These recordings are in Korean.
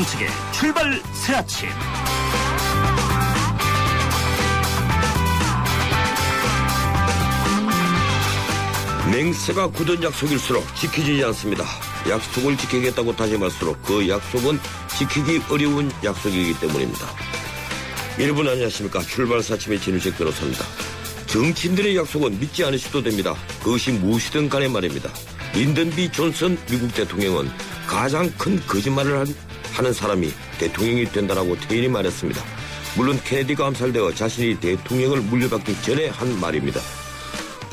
정책의 출발 새아침. 맹세가 굳은 약속일수록 지키지 않습니다. 약속을 지키겠다고 다짐할수록 그 약속은 지키기 어려운 약속이기 때문입니다. 여러분 안녕하십니까. 출발 새아침의 진우식 변호사입니다. 정치인들의 약속은 믿지 않으셔도 됩니다. 그것이 무엇이든 간에 말입니다. 린던 B. 존슨 미국 대통령은 가장 큰 거짓말을 하는 사람이 대통령이 된다라고 퇴임이 말했습니다. 물론 케네디가 암살되어 자신이 대통령을 물려받기 전에 한 말입니다.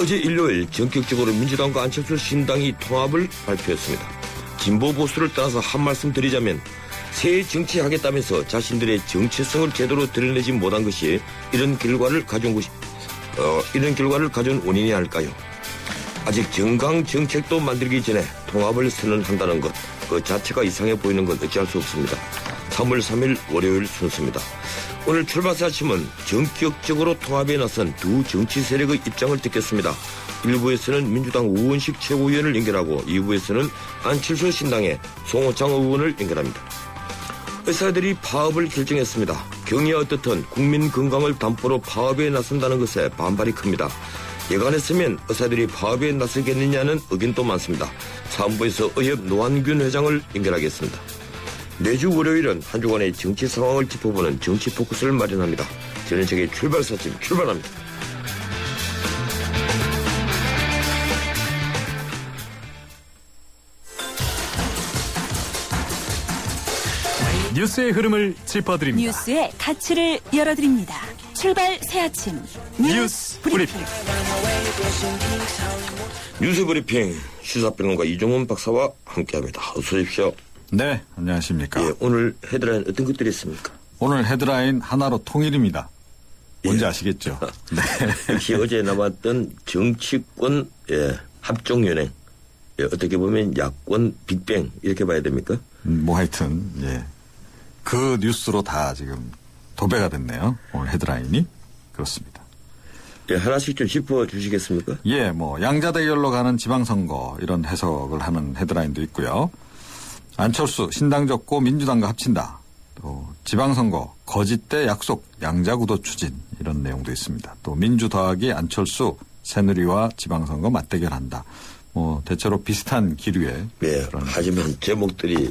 어제 일요일 전격적으로 민주당과 안철수 신당이 통합을 발표했습니다. 진보 보수를 떠나서 한 말씀 드리자면 새 정치하겠다면서 자신들의 정체성을 제대로 드러내지 못한 것이 이런 결과를 가져온 원인이 아닐까요? 아직 정강 정책도 만들기 전에 통합을 선언한다는 것, 그 자체가 이상해 보이는 건 어찌할 수 없습니다. 3월 3일 월요일 순서입니다. 오늘 출발 새아침은 전격적으로 통합에 나선 두 정치 세력의 입장을 듣겠습니다. 1부에서는 민주당 우원식 최고위원을 연결하고 2부에서는 안철수 신당의 송호창 의원을 연결합니다. 의사들이 파업을 결정했습니다. 경위가 어떻든 국민 건강을 담보로 파업에 나선다는 것에 반발이 큽니다. 예관했으면 의사들이 파업에 나서겠느냐는 의견도 많습니다. 3부에서 의협 노한균 회장을 연결하겠습니다. 매주 월요일은 한 주간의 정치 상황을 짚어보는 정치 포커스를 마련합니다. 저는 세계 출발 새아침 출발합니다. 뉴스의 흐름을 짚어드립니다. 뉴스의 가치를 열어드립니다. 출발 새아침 뉴스 브리핑. 뉴스 브리핑 시사평론가 이종훈 박사와 함께합니다. 어서 오십시오. 네, 안녕하십니까. 예, 오늘 헤드라인 어떤 것들이 있습니까? 오늘 헤드라인 하나로 통일입니다. 뭔지 아시겠죠? 네. 역시 어제 남았던 정치권 합종연행, 어떻게 보면 야권 빅뱅 이렇게 봐야 됩니까? 뭐 하여튼 예, 그 뉴스로 다 지금 도배가 됐네요. 오늘 헤드라인이 그렇습니다. 예, 하나씩 좀 짚어주시겠습니까? 예, 뭐 양자 대결로 가는 지방선거 이런 해석을 하는 헤드라인도 있고요. 안철수 신당 접고 민주당과 합친다. 또 지방선거 거짓대 약속 양자구도 추진 이런 내용도 있습니다. 또 민주 더하기 안철수 새누리와 지방선거 맞대결한다. 뭐 대체로 비슷한 기류의 예, 하지만 제목들이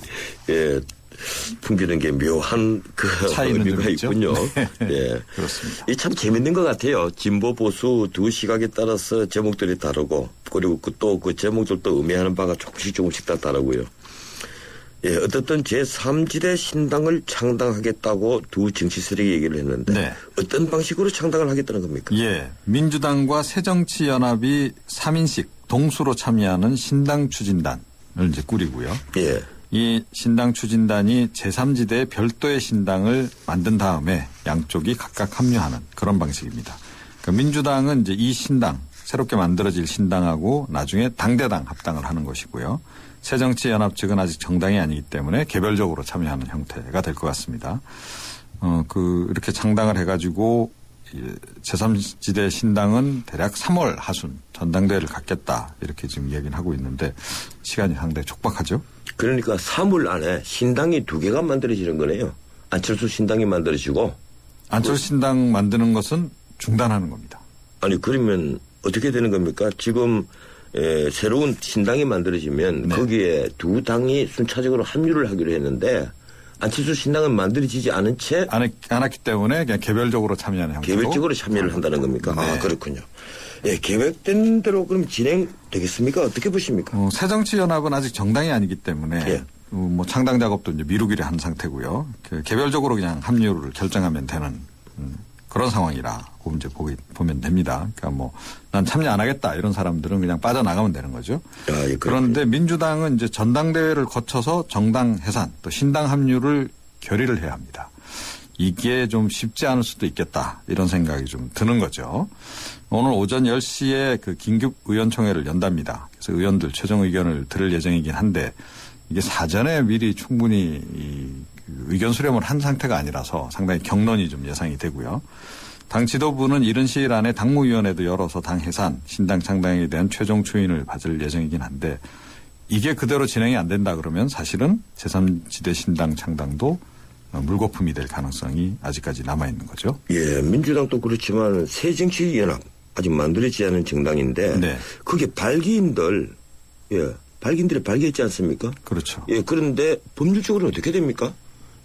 풍기는 게 묘한 의미가 있군요. 네, 예, 그렇습니다. 이 참 재밌는 것 같아요. 진보 보수 두 시각에 따라서 제목들이 다르고 그리고 또 그 제목들도 의미하는 바가 조금씩 다 다르고요. 예, 어떻든 제3지대 신당을 창당하겠다고 두 정치 세력이 얘기를 했는데 네. 어떤 방식으로 창당을 하겠다는 겁니까? 예, 민주당과 새정치연합이 3인씩 동수로 참여하는 신당 추진단을 이제 꾸리고요. 예. 이 신당 추진단이 제3지대의 별도의 신당을 만든 다음에 양쪽이 각각 합류하는 그런 방식입니다. 그러니까 민주당은 이제 이 신당, 새롭게 만들어질 신당하고 나중에 당대당 합당을 하는 것이고요. 새정치연합 측은 아직 정당이 아니기 때문에 개별적으로 참여하는 형태가 될 것 같습니다. 이렇게 창당을 해가지고 제3지대 신당은 대략 3월 하순 전당대회를 갖겠다 이렇게 지금 얘기는 하고 있는데 시간이 상당히 촉박하죠. 그러니까 3월 안에 신당이 두 개가 만들어지는 거네요. 안철수 신당이 만들어지고. 안철수 신당 만드는 것은 중단하는 겁니다. 아니 그러면 어떻게 되는 겁니까? 지금 새로운 신당이 만들어지면 네. 거기에 두 당이 순차적으로 합류를 하기로 했는데 안철수 신당은 만들어지지 않은 채 안 했기 때문에 그냥 개별적으로 참여하는 형태로. 개별적으로 참여를 한다는 겁니까? 네. 아, 그렇군요. 예, 계획된 대로 그럼 진행되겠습니까? 어떻게 보십니까? 새정치연합은 아직 정당이 아니기 때문에 예. 뭐 창당 작업도 이제 미루기를 한 상태고요. 개별적으로 그냥 합류를 결정하면 되는 그런 상황이라고 이제 보면 됩니다. 그러니까 뭐 난 참여 안 하겠다 이런 사람들은 그냥 빠져나가면 되는 거죠. 아, 예, 그런데 민주당은 이제 전당대회를 거쳐서 정당 해산 또 신당 합류를 결의를 해야 합니다. 이게 좀 쉽지 않을 수도 있겠다 이런 생각이 좀 드는 거죠. 오늘 오전 10시에 그 긴급 의원총회를 연답니다. 그래서 의원들 최종 의견을 들을 예정이긴 한데 이게 사전에 미리 충분히 의견 수렴을 한 상태가 아니라서 상당히 격론이 좀 예상이 되고요. 당 지도부는 이른 시일 안에 당무위원회도 열어서 당 해산, 신당 창당에 대한 최종 추인을 받을 예정이긴 한데 이게 그대로 진행이 안 된다 그러면 사실은 제3지대 신당 창당도 물거품이 될 가능성이 아직까지 남아있는 거죠. 예, 민주당도 그렇지만 새정치연합 아직 만들어지지 않은 정당인데 네. 그게 발기인들 발기인들이 발기했지 않습니까? 그렇죠. 예, 그런데 법률적으로는 어떻게 됩니까?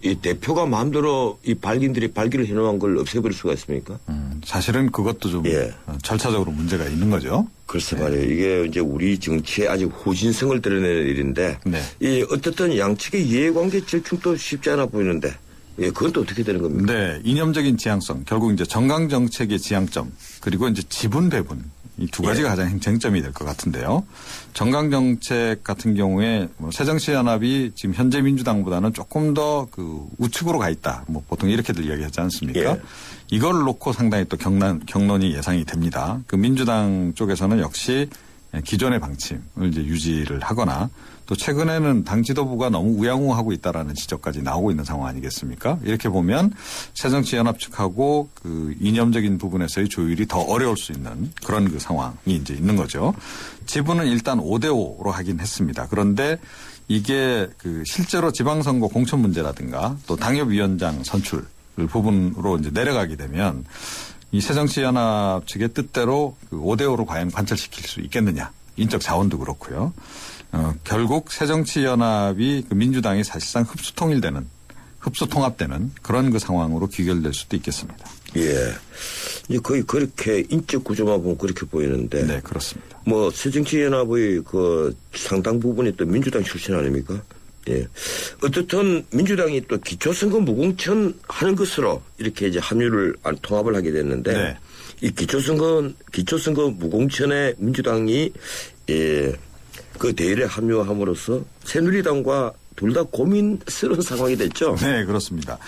이 대표가 마음대로 이 발기인들이 발기를 해놓은 걸 없애버릴 수가 있습니까? 사실은 그것도 좀 예. 절차적으로 문제가 있는 거죠. 글쎄 말이에요. 이게 이제 우리 정치의 아직 후진성을 드러내는 일인데, 네. 이 어떻든 양측의 이해관계 절충도 쉽지 않아 보이는데, 예, 그건 또 어떻게 되는 겁니까? 네, 이념적인 지향성, 결국 이제 정강 정책의 지향점, 그리고 이제 지분 배분 이 두 가지가 가장 쟁점이 될 것 같은데요. 정강 정책 같은 경우에 새정치연합이 지금 현재 민주당보다는 조금 더 그 우측으로 가 있다. 뭐 보통 이렇게들 이야기하지 않습니까? 예. 이걸 놓고 상당히 또 경론이 예상이 됩니다. 그 민주당 쪽에서는 역시 기존의 방침을 이제 유지를 하거나 또 최근에는 당 지도부가 너무 우양우하고 있다라는 지적까지 나오고 있는 상황 아니겠습니까? 이렇게 보면 새정치연합 측하고 그 이념적인 부분에서의 조율이 더 어려울 수 있는 그런 그 상황이 이제 있는 거죠. 지분은 일단 5대5로 하긴 했습니다. 그런데 이게 그 실제로 지방선거 공천 문제라든가 또 당협위원장 선출 부분으로 이제 내려가게 되면 이 새정치연합 측의 뜻대로 그 5대5로 과연 관철시킬 수 있겠느냐. 인적 자원도 그렇고요. 결국 새정치연합이 그 민주당이 사실상 흡수통합되는 그런 그 상황으로 귀결될 수도 있겠습니다. 예. 이제 거의 그렇게 인적 구조만 보면 그렇게 보이는데. 네, 그렇습니다. 뭐 새정치연합의 그 상당 부분이 또 민주당 출신 아닙니까? 예. 어떻든 민주당이 또 기초선거 무공천 하는 것으로 이렇게 이제 통합을 하게 됐는데. 네. 이 기초선거 무공천에 민주당이 그 대회에 합류함으로써 새누리당과 둘 다 고민스러운 상황이 됐죠. 네, 그렇습니다.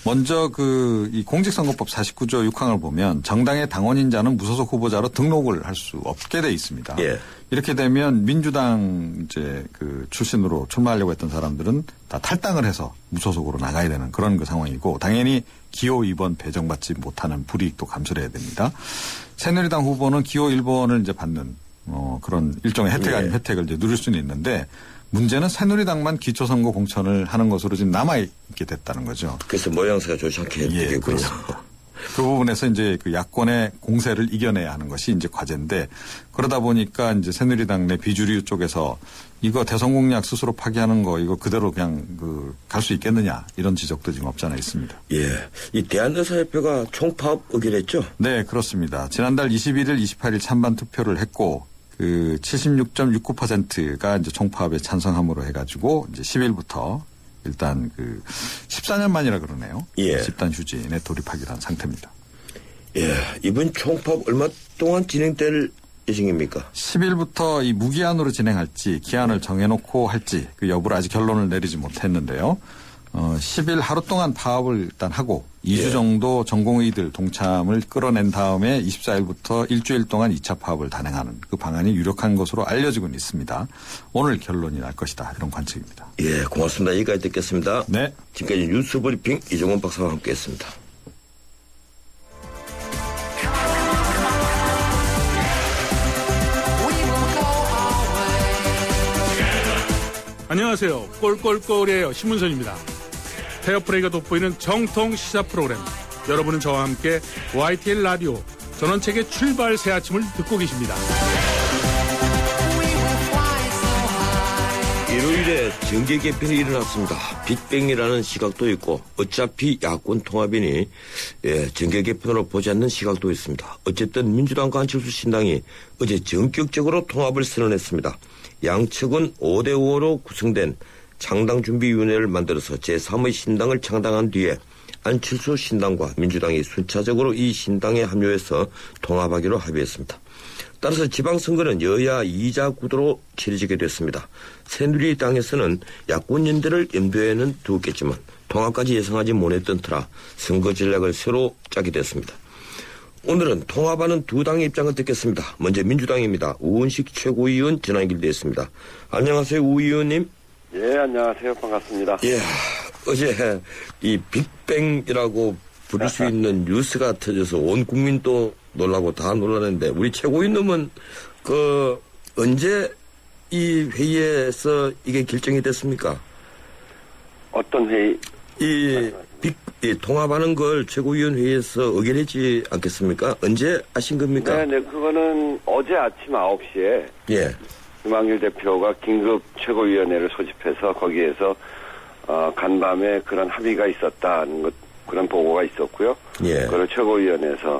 먼저 이 공직선거법 49조 6항을 보면 정당의 당원인자는 무소속 후보자로 등록을 할 수 없게 돼 있습니다. 예. 이렇게 되면 민주당 이제 그 출신으로 출마하려고 했던 사람들은 다 탈당을 해서 무소속으로 나가야 되는 그런 그 상황이고 당연히 기호 2번 배정받지 못하는 불이익도 감수를 해야 됩니다. 새누리당 후보는 기호 1번을 이제 받는 그런 일종의 혜택 아닌 혜택을 이제 누릴 수는 있는데 문제는 새누리당만 기초선거 공천을 하는 것으로 지금 남아있게 됐다는 거죠. 그래서 모양새가 좋지 않게 되겠군요. 그렇습니다. 그 부분에서 이제 그 야권의 공세를 이겨내야 하는 것이 이제 과제인데 그러다 보니까 이제 새누리당 내 비주류 쪽에서 이거 대선 공약 스스로 파기하는 거 이거 그대로 그냥 갈 수 있겠느냐 이런 지적도 지금 없지 않아 있습니다. 예. 이 대한의사협회가 총파업 의결했죠? 네, 그렇습니다. 지난달 21일, 28일 찬반 투표를 했고 그 76.69%가 이제 총파업에 찬성함으로 해가지고 이제 10일부터 일단 14년 만이라 그러네요. 예. 집단 휴진에 돌입하기로 한 상태입니다. 예. 이번 총파업 얼마 동안 진행될 예정입니까? 10일부터 이 무기한으로 진행할지 기한을 정해놓고 할지 그 여부를 아직 결론을 내리지 못했는데요. 10일 하루 동안 파업을 일단 하고 2주 정도 전공의들 동참을 끌어낸 다음에 24일부터 일주일 동안 2차 파업을 단행하는 그 방안이 유력한 것으로 알려지고는 있습니다. 오늘 결론이 날 것이다. 이런 관측입니다. 예, 고맙습니다. 여기까지 듣겠습니다. 네. 지금까지 뉴스 브리핑 이종원 박사와 함께했습니다. 안녕하세요. 꼴꼴꼴이에요. 신문선입니다. 페어플레이가 돋보이는 정통 시사 프로그램. 여러분은 저와 함께 YTN 라디오 전원책의 출발 새 아침을 듣고 계십니다. 일요일에 정계 개편이 일어났습니다. 빅뱅이라는 시각도 있고 어차피 야권 통합이니 정계 개편으로 보지 않는 시각도 있습니다. 어쨌든 민주당과 안철수 신당이 어제 전격적으로 통합을 선언했습니다. 양측은 5대5로 구성된 창당준비위원회를 만들어서 제3의 신당을 창당한 뒤에 안철수 신당과 민주당이 순차적으로 이 신당에 합류해서 통합하기로 합의했습니다. 따라서 지방선거는 여야 2자 구도로 치러지게 됐습니다. 새누리당에서는 야권연대를 염두에는 두었겠지만 통합까지 예상하지 못했던 터라 선거 전략을 새로 짜게 됐습니다. 오늘은 통합하는 두 당의 입장을 듣겠습니다. 먼저 민주당입니다. 우은식 최고위원 전화 연결되었습니다. 안녕하세요, 우 의원님. 예, 안녕하세요. 반갑습니다. 예, 어제 이 빅뱅이라고 부를 수 있는 뉴스가 터져서 온 국민도 놀라고 다 놀라는데 우리 최고위원님은 언제 이 회의에서 이게 결정이 됐습니까? 어떤 회의? 이 통합하는 걸 최고위원회에서 의결하지 않겠습니까? 언제 아신 겁니까? 네, 그거는 어제 아침 9시에 예. 김한길 대표가 긴급 최고위원회를 소집해서 거기에서 간밤에 그런 합의가 있었다는 그런 보고가 있었고요. 예. 그걸 최고위원회에서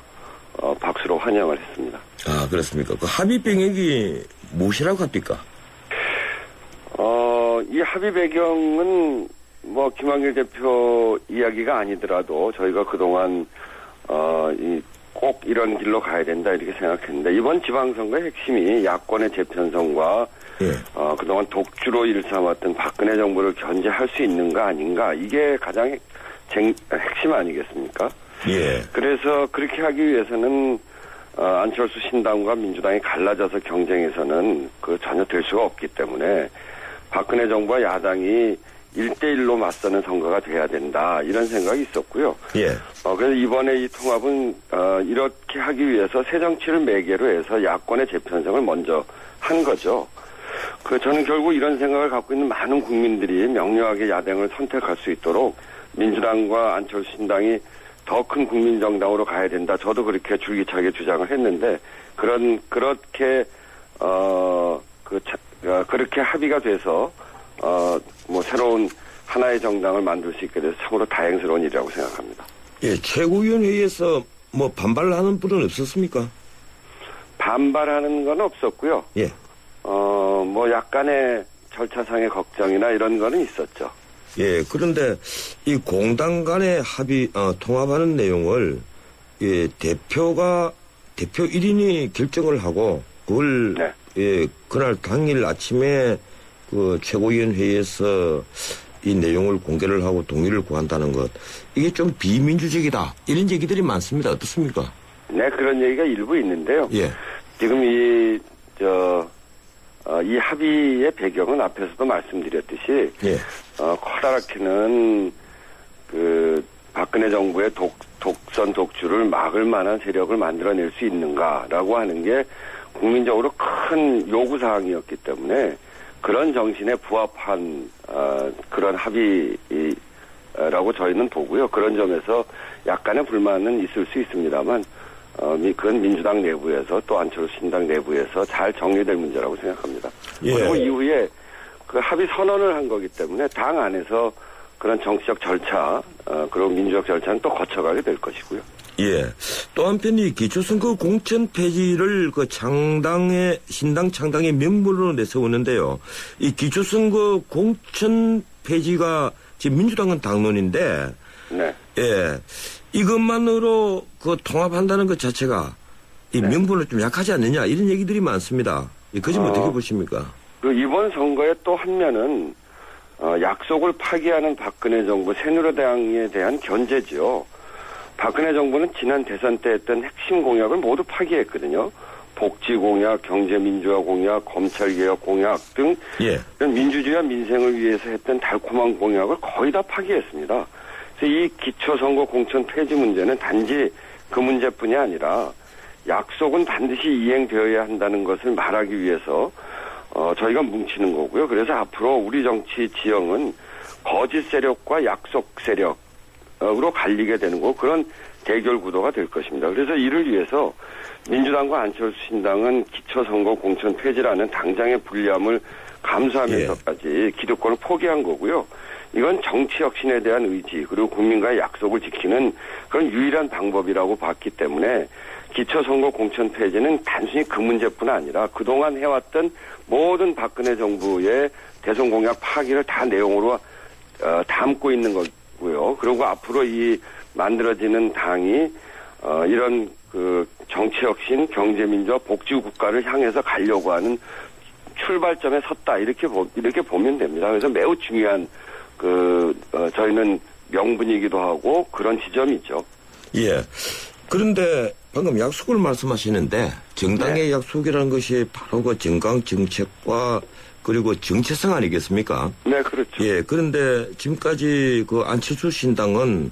박수로 환영을 했습니다. 아, 그렇습니까? 그 합의 병역이 무엇이라고 합니까? 이 합의 배경은 뭐 김한길 대표 이야기가 아니더라도 저희가 그동안 꼭 이런 길로 가야 된다 이렇게 생각했는데 이번 지방선거의 핵심이 야권의 재편성과 예. 그동안 독주로 일삼았던 박근혜 정부를 견제할 수 있는가 아닌가 이게 가장 핵심 아니겠습니까? 예. 그래서 그렇게 하기 위해서는 안철수 신당과 민주당이 갈라져서 경쟁해서는 전혀 될 수가 없기 때문에 박근혜 정부와 야당이 1대1로 맞서는 선거가 돼야 된다 이런 생각이 있었고요. 예. 그래서 이번에 이 통합은 이렇게 하기 위해서 새정치를 매개로 해서 야권의 재편성을 먼저 한 거죠. 저는 결국 이런 생각을 갖고 있는 많은 국민들이 명료하게 야당을 선택할 수 있도록 민주당과 안철수 신당이 더 큰 국민정당으로 가야 된다. 저도 그렇게 줄기차게 주장을 했는데 그렇게 그렇게 합의가 돼서 뭐 새로운 하나의 정당을 만들 수 있게 돼서 참으로 다행스러운 일이라고 생각합니다. 예, 최고위원회에서 뭐 반발하는 분은 없었습니까? 반발하는 건 없었고요. 예. 뭐 약간의 절차상의 걱정이나 이런 거는 있었죠. 예, 그런데 이 공당 간의 합의, 통합하는 내용을, 예, 대표 1인이 결정을 하고, 그걸, 네. 예, 그날 당일 아침에 그 최고위원회에서 이 내용을 공개를 하고 동의를 구한다는 것, 이게 좀 비민주적이다. 이런 얘기들이 많습니다. 어떻습니까? 네, 그런 얘기가 일부 있는데요. 예. 지금 이 합의의 배경은 앞에서도 말씀드렸듯이, 예. 커다랗게는 박근혜 정부의 독선 독주를 막을 만한 세력을 만들어낼 수 있는가라고 하는 게 국민적으로 큰 요구사항이었기 때문에 그런 정신에 부합한, 그런 합의라고 저희는 보고요. 그런 점에서 약간의 불만은 있을 수 있습니다만, 그건 민주당 내부에서 또 안철수 신당 내부에서 잘 정리될 문제라고 생각합니다. 예. 그리고 이후에 그 합의 선언을 한 거기 때문에 당 안에서 그런 정치적 절차, 그리고 민주적 절차는 또 거쳐가게 될 것이고요. 예. 또 한편 이 기초선거 공천 폐지를 그 신당 창당의 명분으로 내세우는데요. 이 기초선거 공천 폐지가 지금 민주당은 당론인데, 네. 예. 이것만으로 그 통합한다는 것 자체가 이 명분을 좀 약하지 않느냐 이런 얘기들이 많습니다. 그 점 어떻게 보십니까? 이번 선거의 또 한 면은 약속을 파기하는 박근혜 정부 새누리당에 대한 견제지요. 박근혜 정부는 지난 대선 때 했던 핵심 공약을 모두 파기했거든요. 복지 공약, 경제 민주화 공약, 검찰 개혁 공약 등 예. 민주주의와 민생을 위해서 했던 달콤한 공약을 거의 다 파기했습니다. 그래서 이 기초선거 공천 폐지 문제는 단지 그 문제뿐이 아니라 약속은 반드시 이행되어야 한다는 것을 말하기 위해서 저희가 뭉치는 거고요. 그래서 앞으로 우리 정치 지형은 거짓 세력과 약속 세력으로 갈리게 되는 거고 그런 대결 구도가 될 것입니다. 그래서 이를 위해서 민주당과 안철수 신당은 기초선거 공천 폐지라는 당장의 불리함을 감수하면서까지 기득권을 포기한 거고요. 이건 정치 혁신에 대한 의지 그리고 국민과의 약속을 지키는 그런 유일한 방법이라고 봤기 때문에 기초선거 공천 폐지는 단순히 그 문제뿐 아니라 그동안 해왔던 모든 박근혜 정부의 대선 공약 파기를 다 내용으로 담고 있는 거고요. 그리고 앞으로 이 만들어지는 당이 이런 그 정치 혁신, 경제 민주화, 복지 국가를 향해서 가려고 하는 출발점에 섰다 이렇게 보면 됩니다. 그래서 매우 중요한 저희는 명분이기도 하고 그런 지점이죠. 예. 그런데 방금 약속을 말씀하시는데 정당의 약속이라는 것이 바로 그 정강 정책과 그리고 정체성 아니겠습니까? 네, 그렇죠. 예. 그런데 지금까지 그 안철수 신당은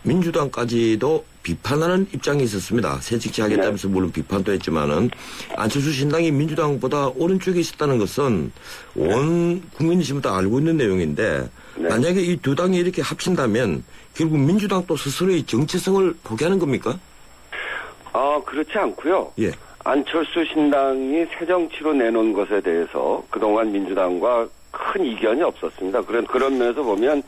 민주당까지도 비판하는 입장이 있었습니다. 새 직시하겠다면서 물론 비판도 했지만은 안철수 신당이 민주당보다 오른쪽에 있었다는 것은 온 국민이 지금 다 알고 있는 내용인데 만약에 이 두 당이 이렇게 합친다면 결국 민주당도 스스로의 정체성을 포기하는 겁니까? 그렇지 않고요. 예. 안철수 신당이 새정치로 내놓은 것에 대해서 그동안 민주당과 큰 이견이 없었습니다. 그런 면에서 보면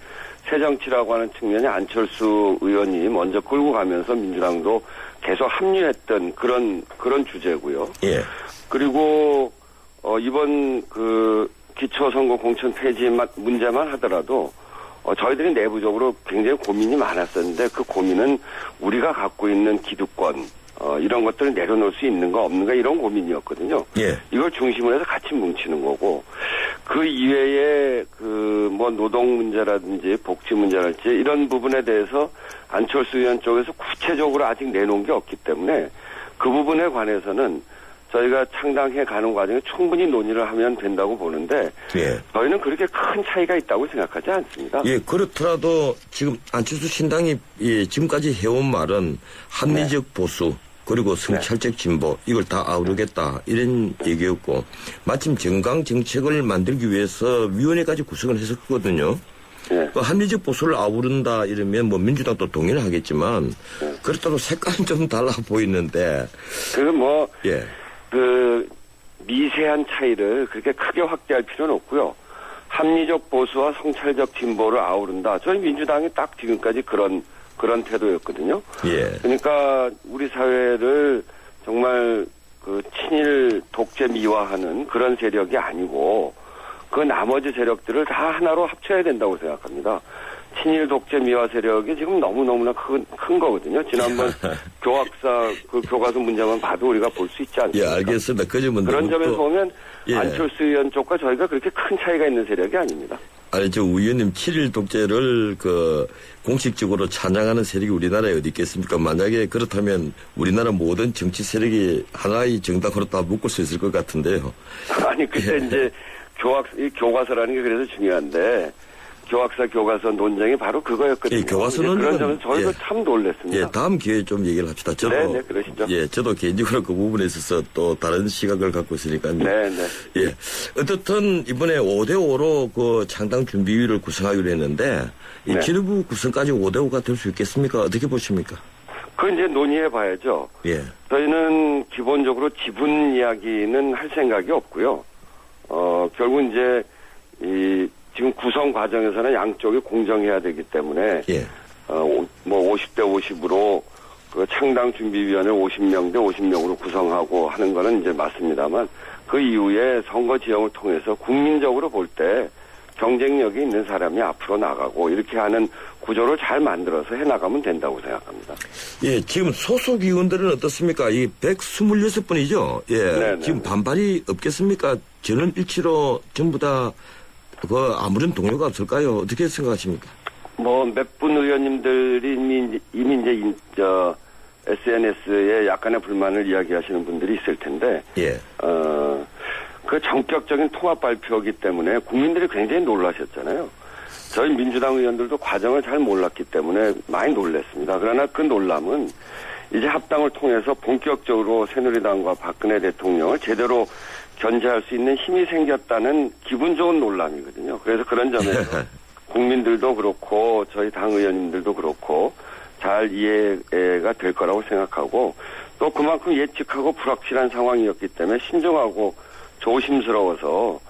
새정치라고 하는 측면이 안철수 의원이 먼저 끌고 가면서 민주당도 계속 합류했던 그런 주제고요. 예. 그리고 이번 그 기초선거 공천 폐지 문제만 하더라도 저희들이 내부적으로 굉장히 고민이 많았었는데 그 고민은 우리가 갖고 있는 기득권 이런 것들을 내려놓을 수 있는가 없는가 이런 고민이었거든요. 예. 이걸 중심으로 해서 같이 뭉치는 거고 그 이외에 그 뭐 노동 문제라든지 복지 문제랄지 이런 부분에 대해서 안철수 의원 쪽에서 구체적으로 아직 내놓은 게 없기 때문에 그 부분에 관해서는 저희가 창당해 가는 과정에 충분히 논의를 하면 된다고 보는데 예. 저희는 그렇게 큰 차이가 있다고 생각하지 않습니다. 예, 그렇더라도 지금 안철수 신당이 지금까지 해온 말은 합리적 보수 그리고 성찰적 진보 이걸 다 아우르겠다 이런 얘기였고 마침 정강 정책을 만들기 위해서 위원회까지 구성을 했었거든요. 네. 그 합리적 보수를 아우른다 이러면 뭐 민주당도 동의를 하겠지만 그렇다고 색깔은 좀 달라 보이는데 그 미세한 차이를 그렇게 크게 확대할 필요는 없고요. 합리적 보수와 성찰적 진보를 아우른다. 저희 민주당이 딱 지금까지 그런 태도였거든요. 예. 그러니까 우리 사회를 정말 그 친일 독재 미화하는 그런 세력이 아니고 그 나머지 세력들을 다 하나로 합쳐야 된다고 생각합니다. 친일 독재 미화 세력이 지금 너무너무나 큰 거거든요. 지난번 교과서 문제만 봐도 우리가 볼 수 있지 않습니까? 예, 알겠습니다. 그 점은 그런 점에서 보면 예. 안철수 의원 쪽과 저희가 그렇게 큰 차이가 있는 세력이 아닙니다. 아니, 의원님, 7일 독재를 공식적으로 찬양하는 세력이 우리나라에 어디 있겠습니까? 만약에 그렇다면 우리나라 모든 정치 세력이 하나의 정당으로 다 묶을 수 있을 것 같은데요. 아니, 그때 이제 교과서라는 게 그래서 중요한데, 교과서 논쟁이 바로 그거였거든요. 예, 교과서는 그런 점은 저희도 참 놀랐습니다. 예, 다음 기회에 좀 얘기를 합시다. 네, 그러시죠. 예, 저도 개인적으로 그 부분에 있어서 또 다른 시각을 갖고 있으니까요. 네. 예. 어떻든 이번에 5대5로 그 창당 준비위를 구성하기로 했는데, 이 지도부 구성까지 5대5가 될 수 있겠습니까? 어떻게 보십니까? 그건 이제 논의해 봐야죠. 예. 저희는 기본적으로 지분 이야기는 할 생각이 없고요. 결국 이제 지금 구성 과정에서는 양쪽이 공정해야 되기 때문에 예. 뭐 50대 50으로 그 창당 준비위원회 50명 대 50명으로 구성하고 하는 거는 이제 맞습니다만 그 이후에 선거 지형을 통해서 국민적으로 볼 때 경쟁력이 있는 사람이 앞으로 나가고 이렇게 하는 구조를 잘 만들어서 해나가면 된다고 생각합니다. 예, 지금 소속 의원들은 어떻습니까? 이 126분이죠? 예. 네네. 지금 반발이 없겠습니까? 전원 일치로 전부 다 아무런 동요가 없을까요? 어떻게 생각하십니까? 몇 분 의원님들이 이미 이제 SNS에 약간의 불만을 이야기하시는 분들이 있을 텐데, 예. 그 전격적인 통합 발표이기 때문에 국민들이 굉장히 놀라셨잖아요. 저희 민주당 의원들도 과정을 잘 몰랐기 때문에 많이 놀랐습니다. 그러나 그 놀람은 이제 합당을 통해서 본격적으로 새누리당과 박근혜 대통령을 제대로 견제할 수 있는 힘이 생겼다는 기분 좋은 놀람이거든요. 그래서 그런 점에서 국민들도 그렇고 저희 당 의원님들도 그렇고 잘 이해가 될 거라고 생각하고 또 그만큼 예측하고 불확실한 상황이었기 때문에 신중하고 조심스러워서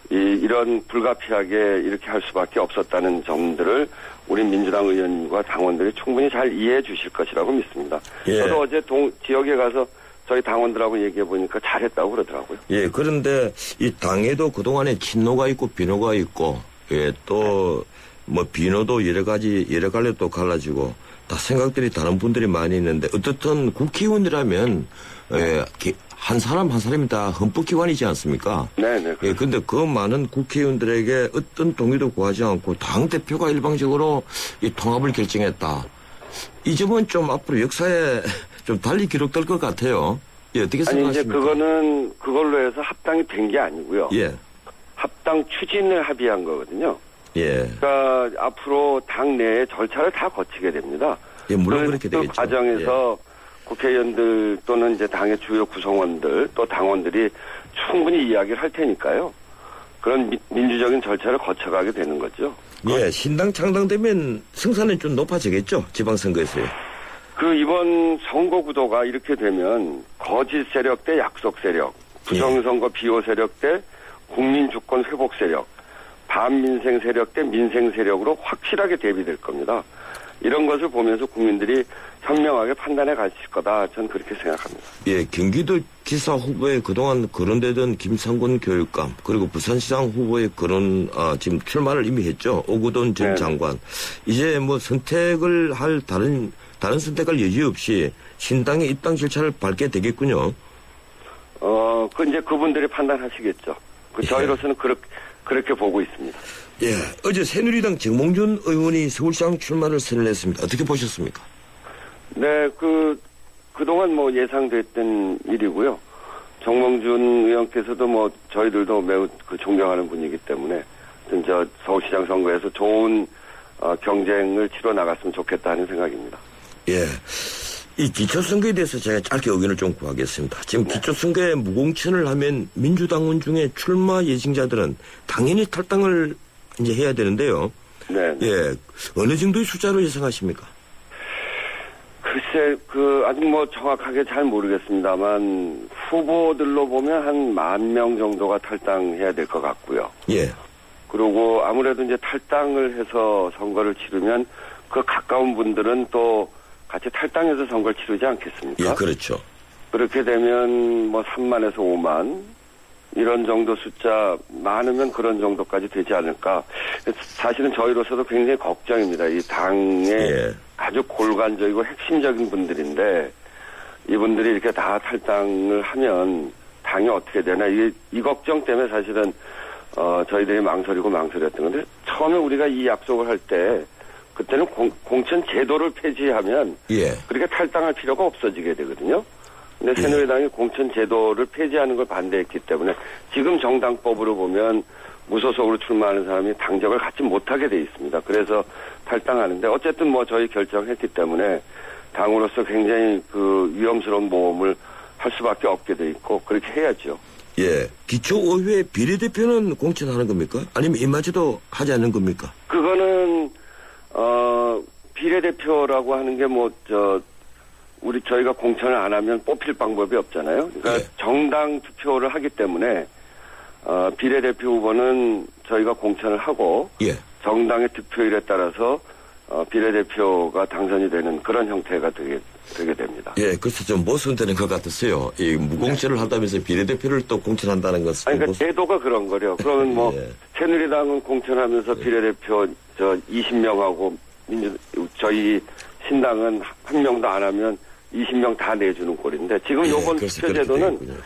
이런 불가피하게 이렇게 할 수밖에 없었다는 점들을 우리 민주당 의원과 당원들이 충분히 잘 이해해 주실 것이라고 믿습니다. 예. 저도 어제 지역에 가서 저희 당원들하고 얘기해 보니까 잘했다고 그러더라고요. 예, 그런데 이 당에도 그동안에 친노가 있고 비노가 있고, 예, 또 비노도 여러 갈래 또 갈라지고 다 생각들이 다른 분들이 많이 있는데 어떻든 국회의원이라면 예, 한 사람이 다 헌법기관이지 않습니까? 네네. 예, 근데 그 많은 국회의원들에게 어떤 동의도 구하지 않고 당대표가 일방적으로 이 통합을 결정했다. 이 점은 좀 앞으로 역사에 좀 달리 기록될 것 같아요. 예, 어떻게 생각하십니까? 아니, 이제 그걸로 해서 합당이 된 게 아니고요. 예. 합당 추진을 합의한 거거든요. 예. 그러니까 앞으로 당 내의 절차를 다 거치게 됩니다. 예, 물론 그 그렇게 되겠죠. 과정에서 국회의원들 또는 이제 당의 주요 구성원들 또 당원들이 충분히 이야기를 할 테니까요. 그런 민주적인 절차를 거쳐가게 되는 거죠. 예, 신당 창당되면 승산은 좀 높아지겠죠. 지방선거에서요. 그 이번 선거 구도가 이렇게 되면 거짓 세력 대 약속 세력, 부정선거 비호 세력 대 국민 주권 회복 세력, 반민생 세력 대 민생 세력으로 확실하게 대비될 겁니다. 이런 것을 보면서 국민들이 현명하게 판단해 가실 거다. 저는 그렇게 생각합니다. 예, 경기도 지사 후보에 그동안 거론되던 김상곤 교육감 그리고 부산시장 후보의 지금 출마를 이미 했죠. 오구돈 전 네. 장관. 이제 뭐 선택을 할 다른 선택할 여지 없이 신당의 입당 절차를 밟게 되겠군요. 이제 그분들이 판단하시겠죠. 예. 저희로서는 그렇게 보고 있습니다. 예, 어제 새누리당 정몽준 의원이 서울시장 출마를 선언했습니다. 어떻게 보셨습니까? 네, 그동안 뭐 예상됐던 일이고요. 정몽준 의원께서도 뭐 저희들도 매우 존경하는 분이기 때문에 저 서울시장 선거에서 좋은 경쟁을 치러 나갔으면 좋겠다 하는 생각입니다. 예. 이 기초선거에 대해서 제가 짧게 의견을 좀 구하겠습니다. 지금 기초선거에 무공천을 하면 민주당원 중에 출마 예정자들은 당연히 탈당을 이제 해야 되는데요. 네. 예. 어느 정도의 숫자로 예상하십니까? 글쎄, 아직 뭐 정확하게 잘 모르겠습니다만, 후보들로 보면 한 10,000명 정도가 탈당해야 될 것 같고요. 예. 그리고 아무래도 이제 탈당을 해서 선거를 치르면 그 가까운 분들은 또 같이 탈당해서 선거를 치르지 않겠습니까? 예, 그렇죠. 그렇게 되면 뭐 3만에서 5만 이런 정도 숫자 많으면 그런 정도까지 되지 않을까. 사실은 저희로서도 굉장히 걱정입니다. 이 당의 예. 아주 골간적이고 핵심적인 분들인데 이분들이 이렇게 다 탈당을 하면 당이 어떻게 되나 이 걱정 때문에 사실은 저희들이 망설였던 건데 처음에 우리가 이 약속을 할 때 그때는 공천 제도를 폐지하면 예. 그렇게 탈당할 필요가 없어지게 되거든요. 근데 새누리당이 공천 제도를 폐지하는 걸 반대했기 때문에 지금 정당법으로 보면 무소속으로 출마하는 사람이 당적을 갖지 못하게 돼 있습니다. 그래서 탈당하는데 어쨌든 뭐 저희 결정했기 때문에 당으로서 굉장히 위험스러운 모험을 할 수밖에 없게 돼 있고 그렇게 해야죠. 예. 기초의회 비례대표는 공천하는 겁니까? 아니면 이마저도 하지 않는 겁니까? 그거는 비례대표라고 하는 게 저희가 공천을 안 하면 뽑힐 방법이 없잖아요. 그러니까 예. 정당 투표를 하기 때문에 비례대표 후보는 저희가 공천을 하고 예. 정당의 득표율에 따라서 비례대표가 당선이 되는 그런 형태가 되게 됩니다. 예, 그래서 좀 모순되는 것 같았어요. 이 무공천을 한다면서 비례대표를 또 공천한다는 것은. 아니, 그러니까 제도가 그런 거래요. 그러면 뭐 예. 새누리당은 공천하면서 비례대표 20명하고 저희 신당은 한 명도 안 하면 20명 다 내주는 꼴인데 지금 예, 요번 그래서 투표제도는 그렇게 되겠군요.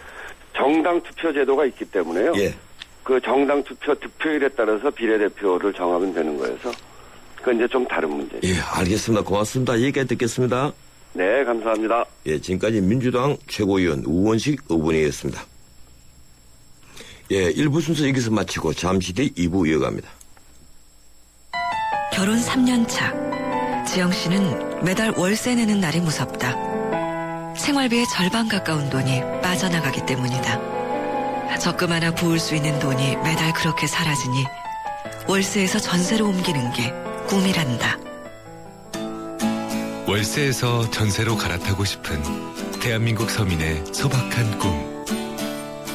정당 투표제도가 있기 때문에요. 예. 그 정당 득표율에 따라서 비례대표를 정하면 되는 거여서 그건 이제 좀 다른 문제죠. 예, 알겠습니다. 고맙습니다. 얘기 듣겠습니다. 네, 감사합니다. 예, 지금까지 민주당 최고위원 우원식 의원이었습니다. 예, 1부 순서 여기서 마치고 잠시 뒤 2부 이어갑니다. 결혼 3년 차. 지영 씨는 매달 월세 내는 날이 무섭다. 생활비의 절반 가까운 돈이 빠져나가기 때문이다. 적금 하나 부을 수 있는 돈이 매달 그렇게 사라지니 월세에서 전세로 옮기는 게 꿈이란다. 월세에서 전세로 갈아타고 싶은 대한민국 서민의 소박한 꿈.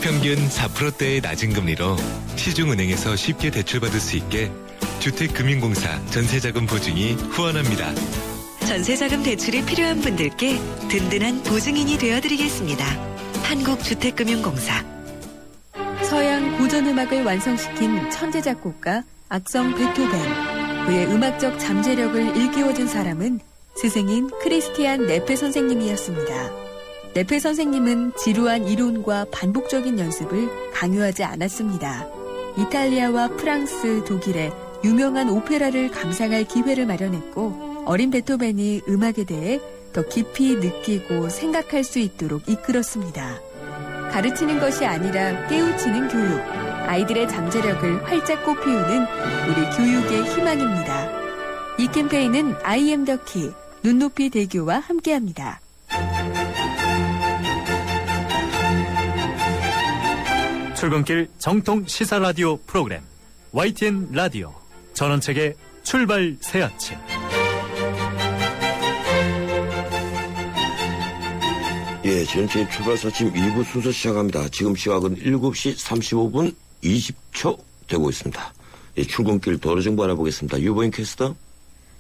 평균 4%대의 낮은 금리로 시중은행에서 쉽게 대출받을 수 있게 주택금융공사 전세자금 보증이 후원합니다. 전세자금 대출이 필요한 분들께 든든한 보증인이 되어드리겠습니다. 한국주택금융공사. 서양 고전음악을 완성시킨 천재 작곡가 악성 베토벤. 그의 음악적 잠재력을 일깨워준 사람은 스승인 크리스티안 네페 선생님이었습니다. 네페 선생님은 지루한 이론과 반복적인 연습을 강요하지 않았습니다. 이탈리아와 프랑스, 독일의 유명한 오페라를 감상할 기회를 마련했고 어린 베토벤이 음악에 대해 더 깊이 느끼고 생각할 수 있도록 이끌었습니다. 가르치는 것이 아니라 깨우치는 교육, 아이들의 잠재력을 활짝 꽃피우는 우리 교육의 희망입니다. 이 캠페인은 I am the key, 눈높이 대교와 함께합니다. 출근길 정통 시사 라디오 프로그램 YTN 라디오 전원책의 출발 새 아침. 예, 전체 출발사 아침 2부 순서 시작합니다. 지금 시각은 7시 35분 20초 되고 있습니다. 예, 출근길 도로정보 알아보겠습니다. 유보인 캐스터.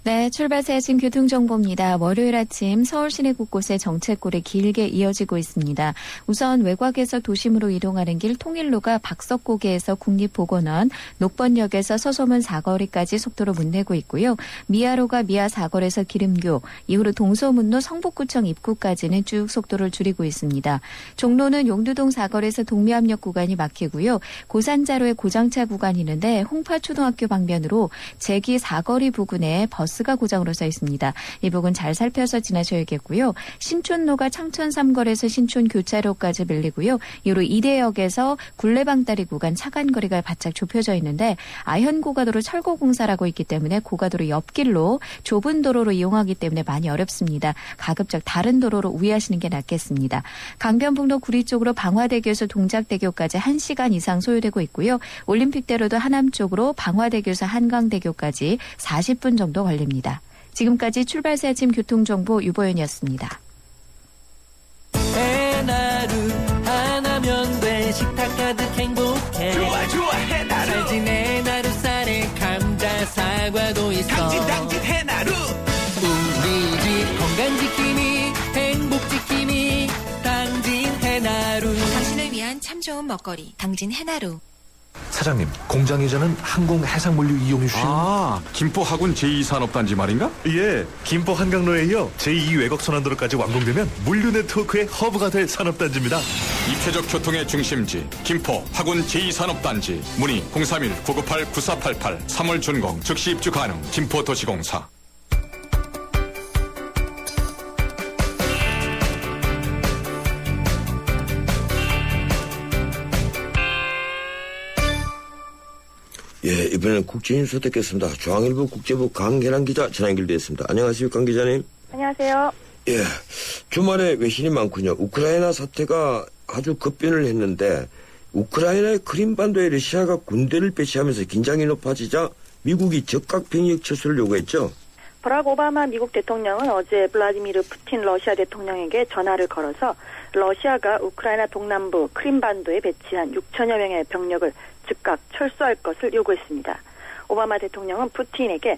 네, 출발새 아침 교통정보입니다. 월요일 아침 서울 시내 곳곳에 정체골이 길게 이어지고 있습니다. 우선 외곽에서 도심으로 이동하는 길 통일로가 박석고개에서 국립보건원, 녹번역에서 서소문 사거리까지 속도로 못 내고 있고요. 미아로가 미아 사거리에서 기름교, 이후로 동서문로 성북구청 입구까지는 쭉 속도를 줄이고 있습니다. 종로는 용두동 사거리에서 동묘암역 구간이 막히고요. 고산자로의 고장차 구간이 있는데 홍파초등학교 방면으로 제기 사거리 부근에 버스가 고장으로 서 있습니다. 이 부분 잘 살펴서 지나셔야겠고요. 신촌로가 창천 3거리에서 신촌 교차로까지 밀리고요. 이후로 이대역에서 굴레방다리 구간 차간거리가 바짝 좁혀져 있는데 아현고가도로 철거 공사를 하고 있기 때문에 고가도로 옆길로 좁은 도로로 이용하기 때문에 많이 어렵습니다. 가급적 다른 도로로 우회하시는 게 낫겠습니다. 강변북로 구리 쪽으로 방화대교에서 동작대교까지 1시간 이상 소요되고 있고요. 올림픽대로도 하남 쪽으로 방화대교에서 한강대교까지 40분 정도 걸립니다. 지금까지 출발새 아침 교통정보 유보연이었습니다. 해나루 하나면 돼. 식탁 가득 행복해. 좋아 해나루. 살진 해나루 쌀에 감자 사과도 있어. 당진 해나루. 우리 집 건강 지킴이 행복 지킴이 당진 해나루. 당신을 위한 참 좋은 먹거리 당진 해나루. 사장님, 공장 이전은 항공 해상물류 이용해 주신 김포 학운 제2산업단지 말인가? 예, 김포 한강로에 이어 제2외곽 순환도로까지 완공되면 물류 네트워크의 허브가 될 산업단지입니다. 입체적 교통의 중심지 김포 학운 제2산업단지 문의 031-998-9488 3월 준공 즉시 입주 가능 김포도시공사. 예, 이번에는 국제뉴스 듣겠습니다. 중앙일보 국제부 강계란 기자 전화 연결되어 있습니다. 안녕하세요, 강 기자님. 안녕하세요. 예, 주말에 외신이 많군요. 우크라이나 사태가 아주 급변을 했는데 우크라이나의 크림반도에 러시아가 군대를 배치하면서 긴장이 높아지자 미국이 적각 병력 철수를 요구했죠. 버락 오바마 미국 대통령은 어제 블라디미르 푸틴 러시아 대통령에게 전화를 걸어서 러시아가 우크라이나 동남부 크림반도에 배치한 6천여 명의 병력을 즉각 철수할 것을 요구했습니다. 오바마 대통령은 푸틴에게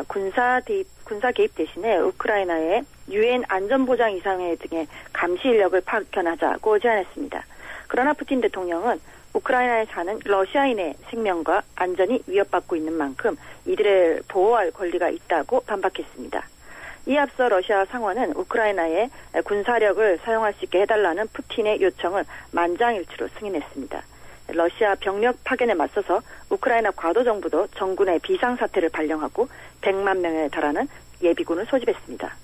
군사 개입 대신에 우크라이나의 유엔 안전보장이사회 등의 감시 인력을 파견하자고 제안했습니다. 그러나 푸틴 대통령은 우크라이나에 사는 러시아인의 생명과 안전이 위협받고 있는 만큼 이들을 보호할 권리가 있다고 반박했습니다. 이에 앞서 러시아 상원은 우크라이나의 군사력을 사용할 수 있게 해달라는 푸틴의 요청을 만장일치로 승인했습니다. 러시아 병력 파견에 맞서서 우크라이나 과도 정부도 정군의 비상사태를 발령하고 100만 명에 달하는 예비군을 소집했습니다.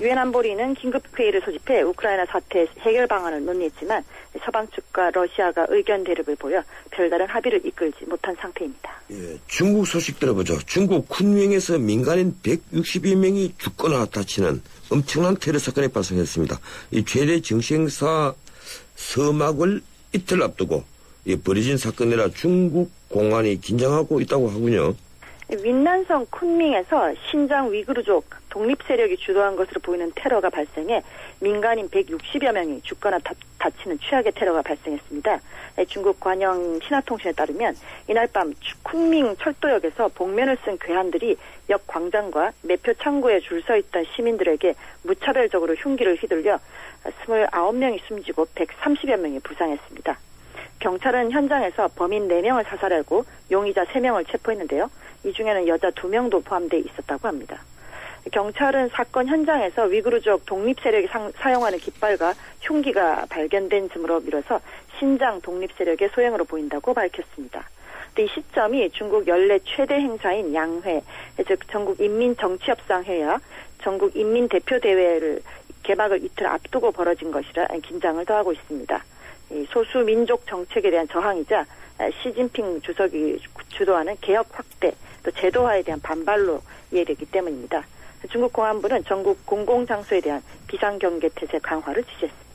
유엔 안보리는 긴급회의를 소집해 우크라이나 사태 해결 방안을 논의했지만 서방 측과 러시아가 의견 대립을 보여 별다른 합의를 이끌지 못한 상태입니다. 예, 중국 소식 들어보죠. 중국 쿤밍에서 민간인 162명이 죽거나 다치는 엄청난 테러 사건이 발생했습니다. 이 최대 정시행사 서막을 이틀 앞두고 벌어진 사건이라 중국 공안이 긴장하고 있다고 하군요. 윈난성 쿤밍에서 신장 위구르족 독립 세력이 주도한 것으로 보이는 테러가 발생해 민간인 160여 명이 죽거나 다치는 최악의 테러가 발생했습니다. 중국 관영 신화통신에 따르면 이날 밤 쿤밍 철도역에서 복면을 쓴 괴한들이 역 광장과 매표 창구에 줄 서 있던 시민들에게 무차별적으로 흉기를 휘둘려 29명이 숨지고 130여 명이 부상했습니다. 경찰은 현장에서 범인 4명을 사살하고 용의자 3명을 체포했는데요. 이 중에는 여자 2명도 포함되어 있었다고 합니다. 경찰은 사건 현장에서 위구르족 독립 세력이 사용하는 깃발과 흉기가 발견된 즈음으로 미뤄서 신장 독립 세력의 소행으로 보인다고 밝혔습니다. 이 시점이 중국 연례 최대 행사인 양회, 즉 전국 인민정치협상회와 전국 인민대표대회를 개막을 이틀 앞두고 벌어진 것이라 긴장을 더하고 있습니다. 소수 민족 정책에 대한 저항이자 시진핑 주석이 주도하는 개혁 확대 또 제도화에 대한 반발로 이해되기 때문입니다. 중국 공안부는 전국 공공장소에 대한 비상경계태세 강화를 지시했습니다.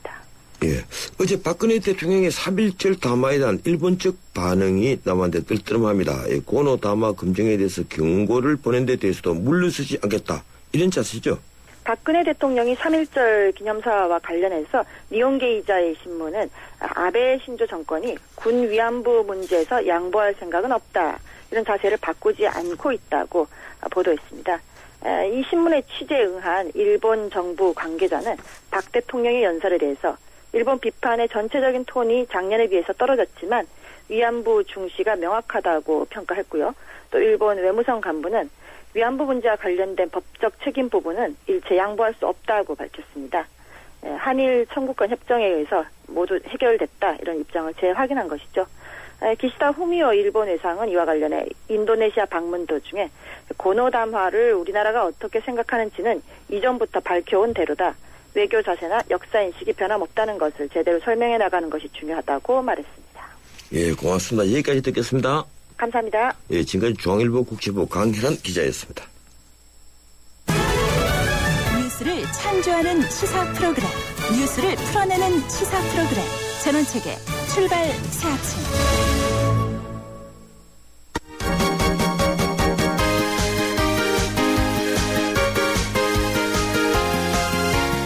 예. 어제 박근혜 대통령의 3.1절 담화에 대한 일본 측 반응이 남한테 뜰뜨름합니다. 예, 고노 담화 검증에 대해서 경고를 보낸 데 대해서도 물러서지 않겠다. 이런 자세죠. 박근혜 대통령이 3.1절 기념사와 관련해서 니혼게이자의 신문은 아베 신조 정권이 군 위안부 문제에서 양보할 생각은 없다. 이런 자세를 바꾸지 않고 있다고 보도했습니다. 이 신문의 취재에 응한 일본 정부 관계자는 박 대통령의 연설에 대해서 일본 비판의 전체적인 톤이 작년에 비해서 떨어졌지만 위안부 중시가 명확하다고 평가했고요. 또 일본 외무성 간부는 위안부 문제와 관련된 법적 책임 부분은 일체 양보할 수 없다고 밝혔습니다. 한일 청구권 협정에 의해서 모두 해결됐다 이런 입장을 재확인한 것이죠. 기시다 후미오 일본 외상은 이와 관련해 인도네시아 방문 도중에 고노 담화를 우리나라가 어떻게 생각하는지는 이전부터 밝혀온 대로다. 외교 자세나 역사 인식이 변함없다는 것을 제대로 설명해 나가는 것이 중요하다고 말했습니다. 예, 고맙습니다. 여기까지 듣겠습니다. 감사합니다. 예, 지금까지 중앙일보 국제부 강혜란 기자였습니다. 뉴스를 창조하는 시사 프로그램, 뉴스를 풀어내는 시사 프로그램, 전원책의 출발 새 아침.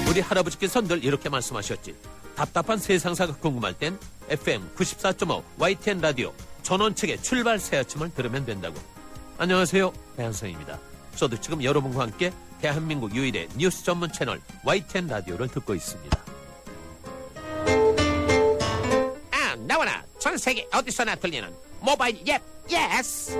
우리 할아버지께서 늘 이렇게 말씀하셨지. 답답한 세상사가 궁금할 땐 FM 94.5 YTN 라디오 전원책의 출발 새 아침을 들으면 된다고. 안녕하세요, 배한성입니다. 저도 지금 여러분과 함께 대한민국 유일의 뉴스 전문 채널 YTN 라디오를 듣고 있습니다. 아, 나와라. 전 세계 어디서나 들리는 모바일 앱 예스.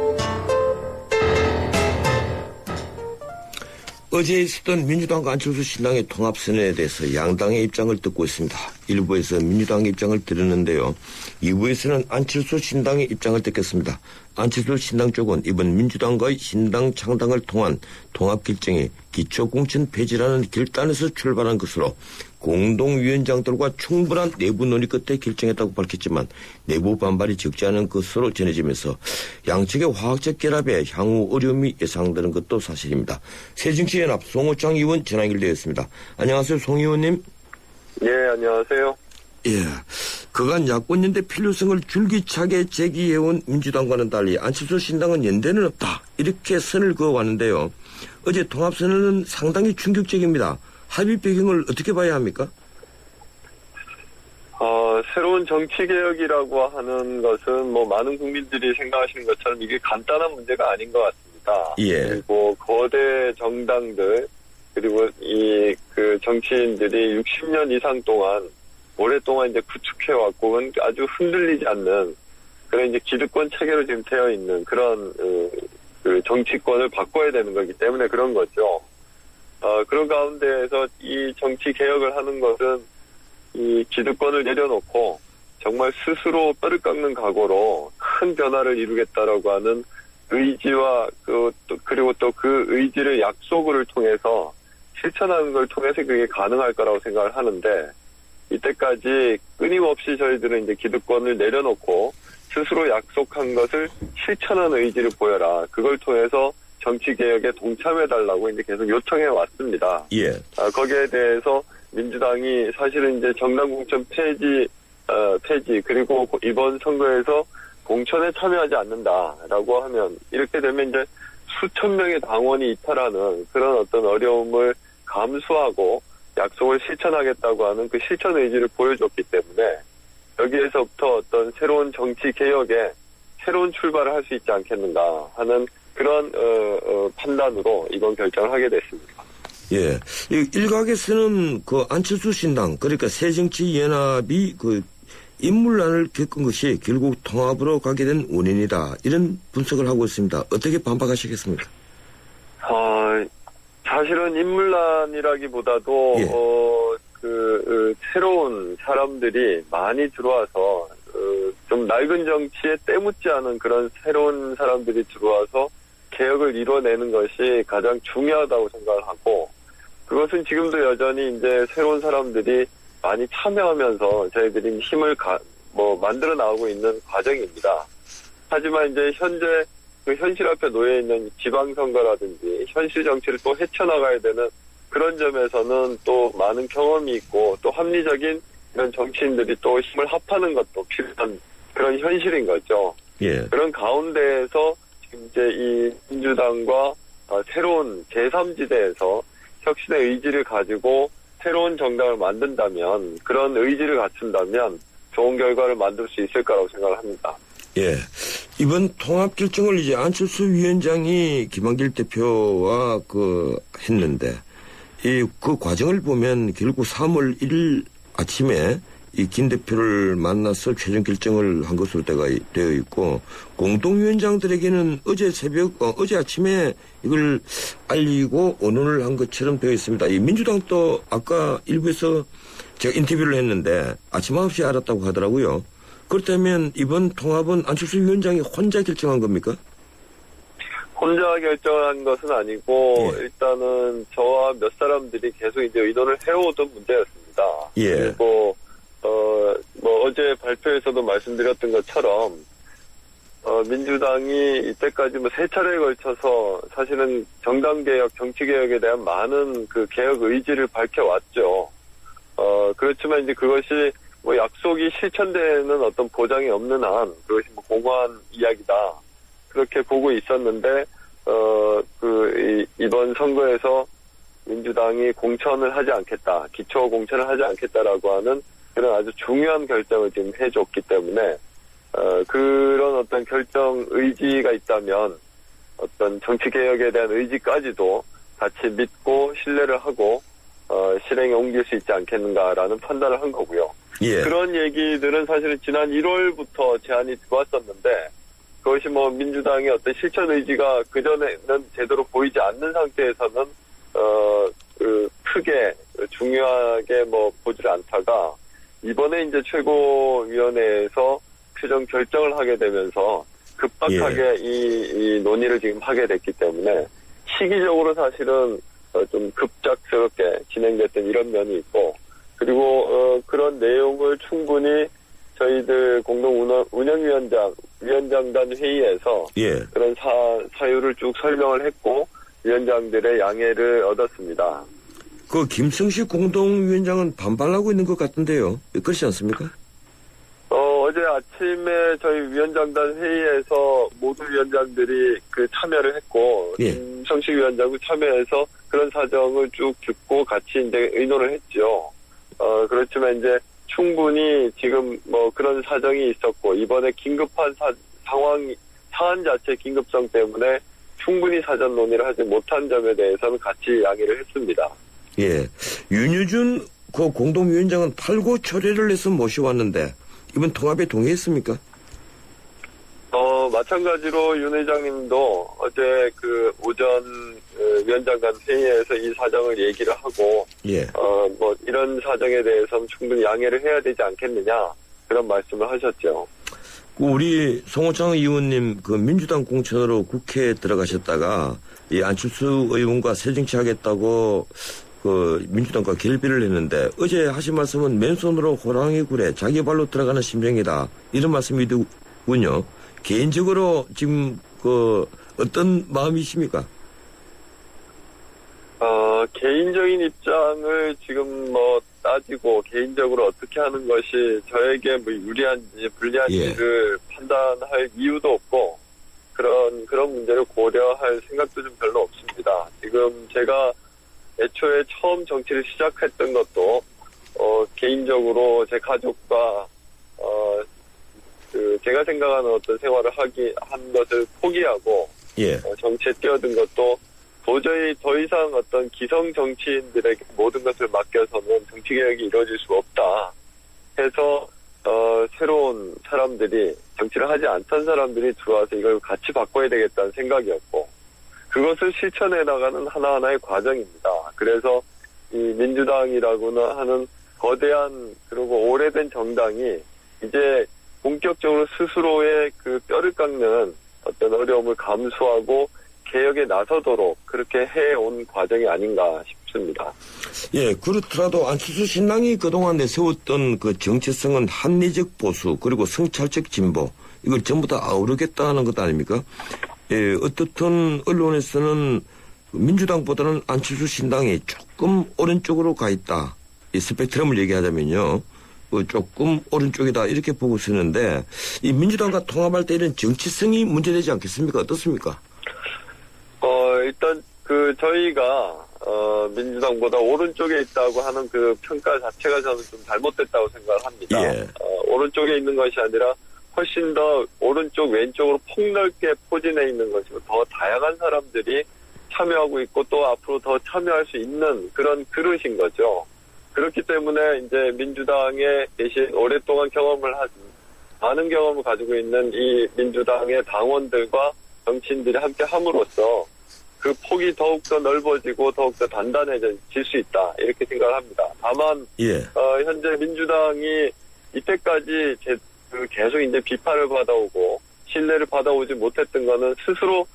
어제 있었던 민주당과 안철수 신당의 통합선언에 대해서 양당의 입장을 듣고 있습니다. 1부에서 민주당의 입장을 들었는데요. 2부에서는 안철수 신당의 입장을 듣겠습니다. 안철수 신당 쪽은 이번 민주당과의 신당 창당을 통한 통합 결정이 기초공천 폐지라는 결단에서 출발한 것으로 공동위원장들과 충분한 내부 논의 끝에 결정했다고 밝혔지만 내부 반발이 적지 않은 것으로 전해지면서 양측의 화학적 결합에 향후 어려움이 예상되는 것도 사실입니다. 새정치연합 송호창 의원 전화 연결되었습니다. 안녕하세요, 송 의원님. 예, 안녕하세요. 예, 그간 야권연대 필요성을 줄기차게 제기해온 민주당과는 달리 안철수 신당은 연대는 없다, 이렇게 선을 그어왔는데요. 어제 통합선언은 상당히 충격적입니다. 합의 배경을 어떻게 봐야 합니까? 새로운 정치개혁이라고 하는 것은 뭐 많은 국민들이 생각하시는 것처럼 이게 간단한 문제가 아닌 것 같습니다. 예. 그리고 거대 정당들, 그리고 그 정치인들이 60년 이상 동안 오랫동안 이제 구축해왔고 아주 흔들리지 않는 그런 이제 기득권 체계로 지금 되어 있는 그런 그 정치권을 바꿔야 되는 거기 때문에 그런 거죠. 그런 가운데에서 이 정치 개혁을 하는 것은 이 기득권을 내려놓고 정말 스스로 뼈를 깎는 각오로 큰 변화를 이루겠다라고 하는 의지와 그리고 또 그 의지를 약속을 통해서 실천하는 걸 통해서 그게 가능할 거라고 생각을 하는데, 이때까지 끊임없이 저희들은 이제 기득권을 내려놓고 스스로 약속한 것을 실천하는 의지를 보여라. 그걸 통해서 정치개혁에 동참해달라고 이제 계속 요청해 왔습니다. 예. 거기에 대해서 민주당이 사실은 이제 정당 공천 폐지, 그리고 이번 선거에서 공천에 참여하지 않는다라고 하면, 이렇게 되면 이제 수천 명의 당원이 이탈하는 그런 어떤 어려움을 감수하고 약속을 실천하겠다고 하는 그 실천 의지를 보여줬기 때문에 여기에서부터 어떤 새로운 정치 개혁에 새로운 출발을 할 수 있지 않겠는가 하는 그런 판단으로 이번 결정을 하게 됐습니다. 예, 일각에서는 그 안철수 신당, 그러니까 새정치연합이 그 인물난을 겪은 것이 결국 통합으로 가게 된 원인이다, 이런 분석을 하고 있습니다. 어떻게 반박하시겠습니까? 사실은 인물난이라기보다도 예. 새로운 사람들이 많이 들어와서 좀 낡은 정치에 때묻지 않은 그런 새로운 사람들이 들어와서 개혁을 이뤄내는 것이 가장 중요하다고 생각을 하고, 그것은 지금도 여전히 이제 새로운 사람들이 많이 참여하면서 저희들이 힘을 만들어 나오고 있는 과정입니다. 하지만 이제 현재 그 현실 앞에 놓여 있는 지방선거라든지 현실 정치를 또 헤쳐나가야 되는 그런 점에서는 또 많은 경험이 있고 또 합리적인 이런 정치인들이 또 힘을 합하는 것도 필요한 그런 현실인 거죠. 예. 그런 가운데에서 지금 이제 이 민주당과 새로운 제3지대에서 혁신의 의지를 가지고 새로운 정당을 만든다면, 그런 의지를 갖춘다면 좋은 결과를 만들 수 있을 거라고 생각을 합니다. 예. 이번 통합 결정을 이제 안철수 위원장이 김한길 대표와 했는데, 그 과정을 보면 결국 3월 1일 아침에 이 김 대표를 만나서 최종 결정을 한 것으로 되어 있고, 공동위원장들에게는 어제 아침에 이걸 알리고 언론을 한 것처럼 되어 있습니다. 이 민주당도 아까 일부에서 제가 인터뷰를 했는데 아침 9시에 알았다고 하더라고요. 그렇다면 이번 통합은 안철수 위원장이 혼자 결정한 겁니까? 혼자 결정한 것은 아니고, 예. 일단은 저와 몇 사람들이 계속 이제 의논을 해오던 문제였습니다. 예. 그리고 어제 발표에서도 말씀드렸던 것처럼, 민주당이 이때까지 3차례에 걸쳐서 사실은 정당개혁, 정치개혁에 대한 많은 그 개혁 의지를 밝혀왔죠. 그렇지만 이제 그것이 약속이 실천되는 어떤 보장이 없는 한, 그것이 공허한 이야기다. 그렇게 보고 있었는데, 이번 선거에서 민주당이 공천을 하지 않겠다, 기초 공천을 하지 않겠다라고 하는 그런 아주 중요한 결정을 지금 해줬기 때문에, 그런 어떤 결정 의지가 있다면, 어떤 정치개혁에 대한 의지까지도 같이 믿고 신뢰를 하고, 실행에 옮길 수 있지 않겠는가라는 판단을 한 거고요. 예. 그런 얘기들은 사실은 지난 1월부터 제안이 들어왔었는데, 그것이 민주당의 어떤 실천 의지가 그전에는 제대로 보이지 않는 상태에서는, 크게, 중요하게 보지를 않다가, 이번에 이제 최고위원회에서 최종 결정을 하게 되면서 급박하게 이 논의를 지금 하게 됐기 때문에, 시기적으로 사실은 좀 급작스럽게 진행됐던 이런 면이 있고, 그리고 그런 내용을 충분히 저희들 위원장단 회의에서 예. 그런 사유를 쭉 설명을 했고, 위원장들의 양해를 얻었습니다. 김성식 공동위원장은 반발하고 있는 것 같은데요. 그렇지 않습니까? 어제 아침에 저희 위원장단 회의에서 모두 위원장들이 참여를 했고, 예. 김성식 위원장도 참여해서 그런 사정을 쭉 듣고 같이 이제 의논을 했죠. 그렇지만 이제 충분히 지금 그런 사정이 있었고, 이번에 긴급한 사안 자체 긴급성 때문에 충분히 사전 논의를 하지 못한 점에 대해서는 같이 양해를 했습니다. 예. 윤유준 공동위원장은 팔고 초래를 해서 모셔왔는데, 이번 통합에 동의했습니까? 마찬가지로 윤 회장님도 어제 오전 위원장간 회의에서 이 사정을 얘기를 하고, 예. 이런 사정에 대해서는 충분히 양해를 해야 되지 않겠느냐, 그런 말씀을 하셨죠. 우리 송호창 의원님 민주당 공천으로 국회에 들어가셨다가 이 안철수 의원과 새정치하겠다고 민주당과 결별을 했는데, 어제 하신 말씀은 맨손으로 호랑이 굴에 자기 발로 들어가는 심정이다, 이런 말씀이군요. 개인적으로 지금 어떤 마음이십니까? 개인적인 입장을 지금 따지고 개인적으로 어떻게 하는 것이 저에게 유리한지 불리한지를 판단할 이유도 없고, 그런 문제를 고려할 생각도 좀 별로 없습니다. 지금 제가 애초에 처음 정치를 시작했던 것도 개인적으로 제 가족과 제가 생각하는 어떤 생활을 한 것을 포기하고, 예. 정치에 뛰어든 것도 도저히 더 이상 어떤 기성 정치인들에게 모든 것을 맡겨서는 정치개혁이 이루어질 수가 없다 해서 새로운 사람들이, 정치를 하지 않던 사람들이 들어와서 이걸 같이 바꿔야 되겠다는 생각이었고, 그것을 실천해 나가는 하나하나의 과정입니다. 그래서 이 민주당이라고나 하는 거대한 그리고 오래된 정당이 이제 본격적으로 스스로의 뼈를 깎는 어떤 어려움을 감수하고 개혁에 나서도록 그렇게 해온 과정이 아닌가 싶습니다. 예, 그렇더라도 안철수 신당이 그동안 내세웠던 정체성은 합리적 보수 그리고 성찰적 진보, 이걸 전부 다 아우르겠다는 것 아닙니까? 어떻든 언론에서는 민주당보다는 안철수 신당이 조금 오른쪽으로 가 있다. 이 스펙트럼을 얘기하자면요. 조금 오른쪽이다 이렇게 보고 쓰는데 이 민주당과 통합할 때 이런 정치성이 문제되지 않겠습니까? 어떻습니까? 일단 저희가 민주당보다 오른쪽에 있다고 하는 그 평가 자체가 저는 좀 잘못됐다고 생각을 합니다. 예. 오른쪽에 있는 것이 아니라 훨씬 더 오른쪽 왼쪽으로 폭넓게 포진해 있는 것이고 더 다양한 사람들이 참여하고 있고 또 앞으로 더 참여할 수 있는 그런 그릇인 거죠. 그렇기 때문에 이제 민주당에 계신 오랫동안 많은 경험을 가지고 있는 이 민주당의 당원들과 정치인들이 함께 함으로써 그 폭이 더욱더 넓어지고 더욱더 단단해질 수 있다 이렇게 생각을 합니다. 다만 현재 민주당이 이때까지 계속 이제 비판을 받아오고 신뢰를 받아오지 못했던 거는 스스로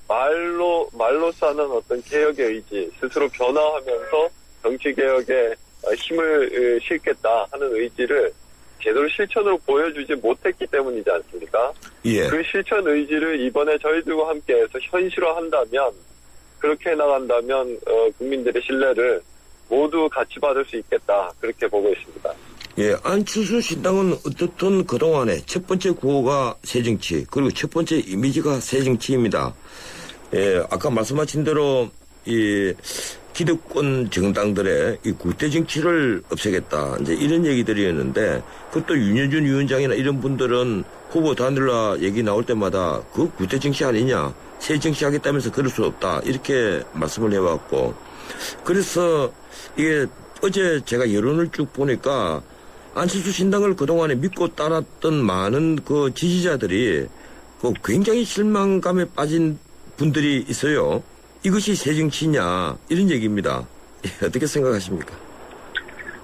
말로써 하는 어떤 개혁의 의지, 스스로 변화하면서 정치 개혁에 힘을 실겠다 하는 의지를 제대로 실천으로 보여주지 못했기 때문이지 않습니까? 그 실천 의지를 이번에 저희들과 함께해서 현실화한다면 그렇게 나간다면 국민들의 신뢰를 모두 같이 받을 수 있겠다 그렇게 보고 있습니다. 안철수 신당은 어떻든 그동안에 첫 번째 구호가 새정치 그리고 첫 번째 이미지가 새정치입니다. 아까 말씀하신 대로 이 기득권 정당들의 이 구태 정치를 없애겠다 이제 이런 얘기들이었는데 그것도 윤여준 위원장이나 이런 분들은 후보 단일화 얘기 나올 때마다 그 구태 정치 아니냐 새 정치 하겠다면서 그럴 수 없다 이렇게 말씀을 해왔고 그래서 이게 어제 제가 여론을 쭉 보니까 안철수 신당을 그동안에 믿고 따랐던 많은 그 지지자들이 굉장히 실망감에 빠진 분들이 있어요. 이것이 새 정치냐 이런 얘기입니다. 어떻게 생각하십니까?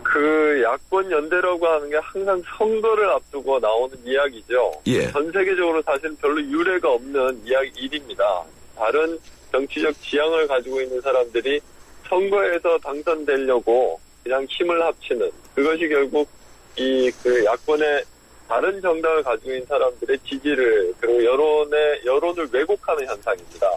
그 야권 연대라고 하는 게 항상 선거를 앞두고 나오는 이야기죠. 전 세계적으로 사실 별로 유례가 없는 일입니다. 다른 정치적 지향을 가지고 있는 사람들이 선거에서 당선되려고 그냥 힘을 합치는 그것이 결국 그 야권의 다른 정당을 가지고 있는 사람들의 지지를 그리고 여론을 왜곡하는 현상입니다.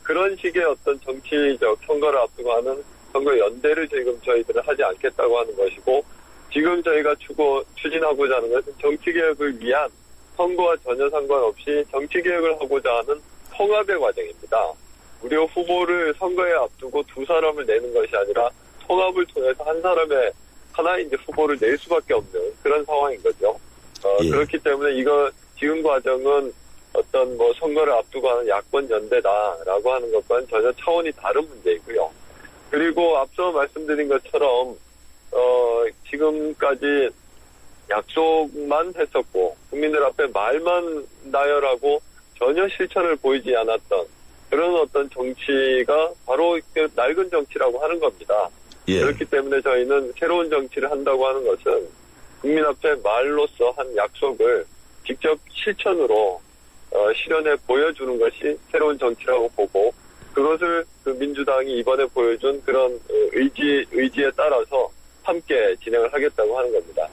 그런 식의 어떤 정치적 선거를 앞두고 하는 선거 연대를 지금 저희들은 하지 않겠다고 하는 것이고 지금 저희가 추진하고자 하는 것은 정치개혁을 위한 선거와 전혀 상관없이 정치개혁을 하고자 하는 통합의 과정입니다. 우리가 후보를 선거에 앞두고 두 사람을 내는 것이 아니라 통합을 통해서 하나의 이제 후보를 낼 수밖에 없는 그런 상황인 거죠. 그렇기 때문에 지금 과정은 어떤 선거를 앞두고 하는 야권 연대다라고 하는 것과는 전혀 차원이 다른 문제이고요. 그리고 앞서 말씀드린 것처럼 지금까지 약속만 했었고 국민들 앞에 말만 나열하고 전혀 실천을 보이지 않았던 그런 어떤 정치가 바로 낡은 정치라고 하는 겁니다. 그렇기 때문에 저희는 새로운 정치를 한다고 하는 것은 국민 앞에 말로써 한 약속을 직접 실천으로 실현해 보여주는 것이 새로운 정치라고 보고 그것을 그 민주당이 이번에 보여준 그런 의지에 따라서 함께 진행을 하겠다고 하는 겁니다.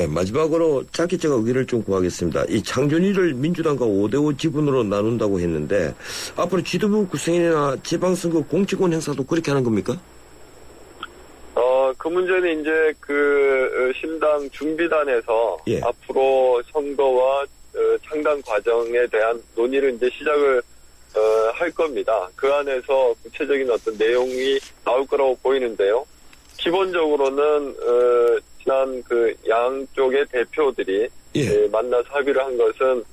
마지막으로 짧게 제가 의견을 좀 구하겠습니다. 이 창준이를 민주당과 5대5 지분으로 나눈다고 했는데 앞으로 지도부 구성이나 지방선거 공천권 행사도 그렇게 하는 겁니까? 그 문제는 이제 신당 준비단에서 앞으로 선거와 창당 과정에 대한 논의를 이제 시작을 할 겁니다. 그 안에서 구체적인 어떤 내용이 나올 거라고 보이는데요. 기본적으로는 지난 양쪽의 대표들이 만나서 합의를 한 것은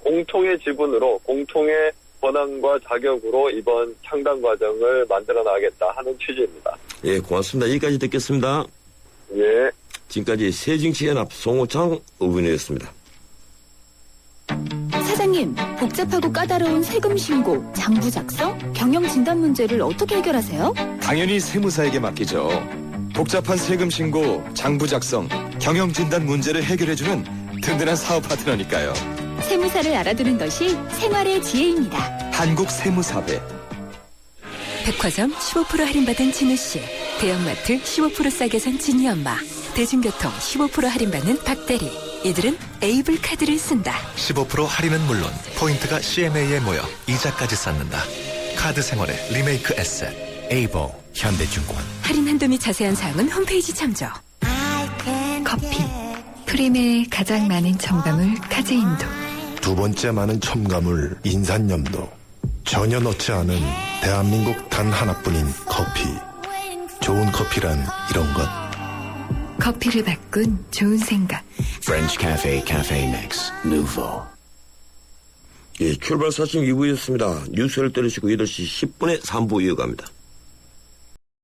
공통의 지분으로 공통의 권한과 자격으로 이번 창당 과정을 만들어 나가겠다 하는 취지입니다. 고맙습니다. 여기까지 듣겠습니다. 지금까지 새정치연합 송호창 의원이었습니다. 사장님, 복잡하고 까다로운 세금 신고, 장부 작성, 경영 진단 문제를 어떻게 해결하세요? 당연히 세무사에게 맡기죠. 복잡한 세금 신고, 장부 작성, 경영 진단 문제를 해결해주는 든든한 사업 파트너니까요. 세무사를 알아두는 것이 생활의 지혜입니다. 한국세무사회. 백화점 15% 할인받은 진우씨, 대형마트 15% 싸게 산 진이엄마, 대중교통 15% 할인받는 박대리. 이들은 에이블 카드를 쓴다. 15% 할인은 물론 포인트가 CMA에 모여 이자까지 쌓는다. 카드 생활의 리메이크 에셋 에이블 현대증권. 할인 한도 및 자세한 사항은 홈페이지 참조. 커피. 프림의 가장 많은 첨가물 카제인도. 두 번째 많은 첨가물 인산염도. 전혀 넣지 않은 대한민국 단 하나뿐인 커피. 좋은 커피란 이런 것. 커피를 바꾼 좋은 생각. French Cafe Cafe Mix Nouveau. 예, 출발 사심 2부였습니다. 뉴스를 들으시고 8시 10분에 3부 이어갑니다.